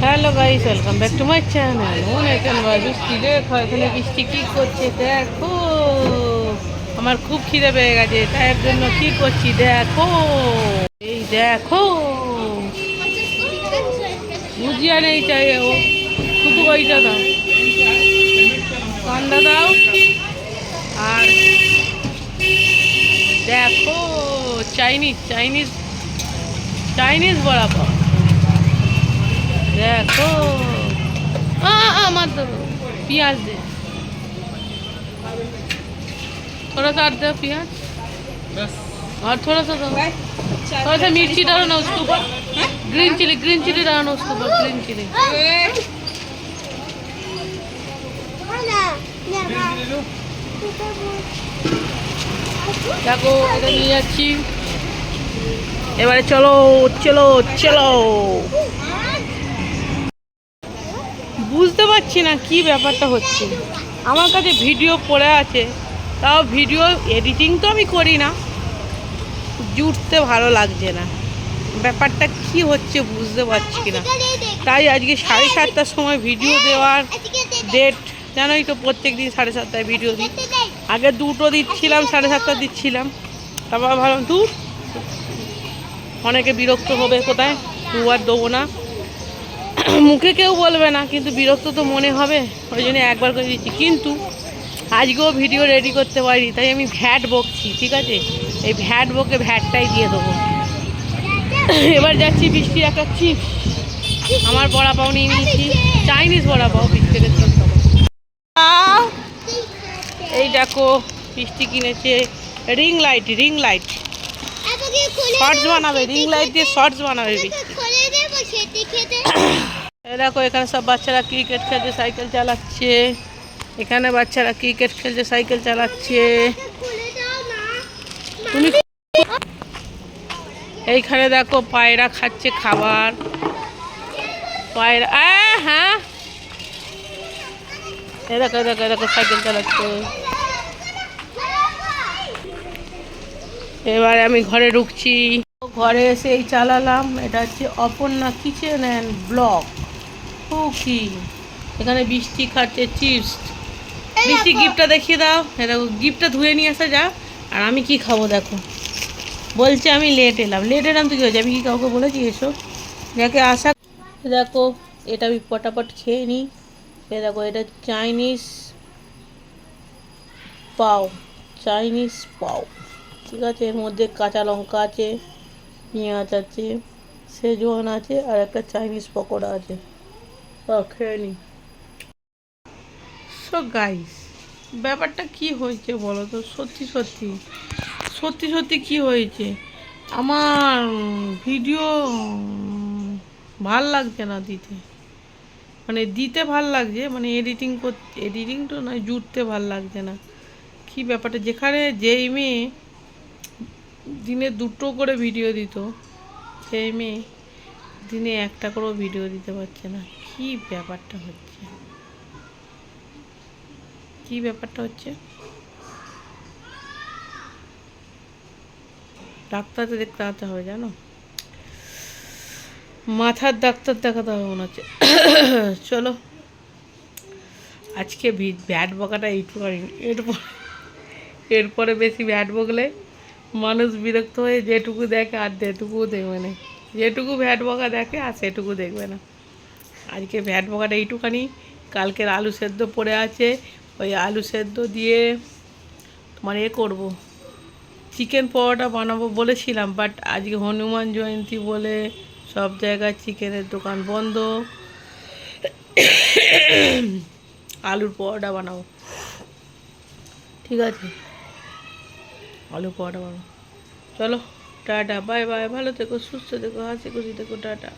Hello guys, welcome back to my channel. এখন বৃষ্টি দেখো, এখানে বৃষ্টি কী করছে দেখো। আমার খুব খিদে পেয়ে গেছে, তাই এর জন্য কী করছি দেখো। এই দেখো, ভুজিয়া নেই চাই, ও শুধু ওইটা দাও, ঠান্ডা দাও। আর দেখো, চাইনিজ চাইনিজ চাইনিজ বড়া পাও দেখো। मत प्याज दे, थोड़ा सा दो प्याज और थोड़ा सा दो, थोड़ा सा मिर्ची डालो ना उसके ऊपर, ग्रीन चिली डालो ना उसके ऊपर, ग्रीन चिली। देखो এটা নিয়ে যাচ্ছি, এবারে চলো চলো চলো। বুঝতে পারছি না কি ব্যাপারটা হচ্ছে। আমার কাছে ভিডিও পড়ে আছে, তাও ভিডিও এডিটিং তো আমি করি না, জুটতে ভালো লাগছে না। ব্যাপারটা কি হচ্ছে বুঝতে পারছি না। তাই আজকে 7:30টার সময় ভিডিও দেওয়ার ডেট, জানোই তো প্রত্যেক দিন 7:30টায় ভিডিও দিই। আগে 2টো দিচ্ছিলাম, 7:30টা দিচ্ছিলাম, তারপর ভাবলাম অনেকে বিরক্ত হবে, কোথায় আর দেবো না, মুখে কেউ বলবে না, কিন্তু বিরক্ত তো মনে হবে, ওই জন্য একবার করে দিচ্ছি। কিন্তু আজকেও ভিডিও রেডি করতে পারি, তাই আমি ভ্যাট বকছি, ঠিক আছে? এই ভ্যাট বকে ভ্যাটটাই দিয়ে দেবো। এবার যাচ্ছি বৃষ্টি একটা চিপস, আমার বড়া পাও নিয়ে নিয়েছি, চাইনিজ বড়া পাও, 20 থেকে 30 টাকা। এই দেখো, বৃষ্টি কিনেছে রিং লাইট শর্টস বানাবে, রিং লাইট দিয়ে শর্টস বানাবে বৃষ্টি। দেখো, এখানে সব বাচ্চারা ক্রিকেট খেলছে, সাইকেল চালাচ্ছে। এখানে বাচ্চারা ক্রিকেট খেলছে, সাইকেল চালাচ্ছে। তুমি এইখানে দেখো পায়রা খাচ্ছে খাবার, পায়রা। হ্যাঁ, দেখো দেখো দেখো, সাইকেল চালাচ্ছে। এবারে আমি ঘরে ঢুকছি, ঘরে এসে এই চালালাম। এটা হচ্ছে Aparna kitchen and blog cooking. এখানে বৃষ্টি খাচ্ছে চিপস। বৃষ্টি গিফটটা দেখিয়ে দাও। দেখো, গিফটটা ধুয়ে নিয়ে আসা যা। আর আমি কি খাবো দেখো, বলছে আমি লেট এলাম তো কী হয়েছে? আমি কি কাউকে বলেছি এসো? যাকে আসা। দেখো, এটা আমি পটাপট খেয়ে নিই। দেখো, এটা চাইনিজ পাও, ঠিক আছে? এর মধ্যে কাঁচা লঙ্কা আছে, পেঁয়াজ আছে, সেজওয়ান আছে, আর একটা চাইনিজ পকোড়া আছে। খেয়ে নিই। সো গাইস, ব্যাপারটা কি হয়েছে বলো তো? সত্যি কি হয়েছে? আমার ভিডিও ভাল লাগছে না দিতে, মানে দিতে ভাল লাগছে, মানে এডিটিং তো নয়, জুটতে ভাল লাগছে না। কি ব্যাপারটা? যেখানে যেই মেয়ে দিনে 2টো করে ভিডিও দিত, সেই মেয়ে দিনে 1টা করেও ভিডিও দিতে পারছে না। কি ব্যাপারটা হচ্ছে? ডাক্তার দেখাতে হবে, জানো, মাথার ডাক্তার দেখাতে হবে মনে হচ্ছে। চলো, আজকে ব্যাট বকাটা এইটুকু, এরপরে বেশি ব্যাট বকলে মানুষ বিরক্ত হয়ে যেটুকু দেখে আর যেটুকুও দেখবে না। যেটুকু ভ্যাট বকা দেখে আর সেটুকু দেখবে না। আজকে ভ্যাট বকাটা এইটুখানি। কালকের আলু সেদ্ধ পড়ে আছে, ওই আলু সেদ্ধ দিয়ে তোমার করবো, চিকেন পরোটা বানাবো বলেছিলাম, বাট আজকে হনুমান জয়ন্তী বলে সব জায়গায় চিকেনের দোকান বন্ধ। আলুর পরোটা বানাবো, ঠিক আছে? আলু পরোটা বানাবো। চলো, টাটা, বাই বাই, ভালো থেকো, সুস্থ থেকো, হাসি খুশি থেকো, টাটা।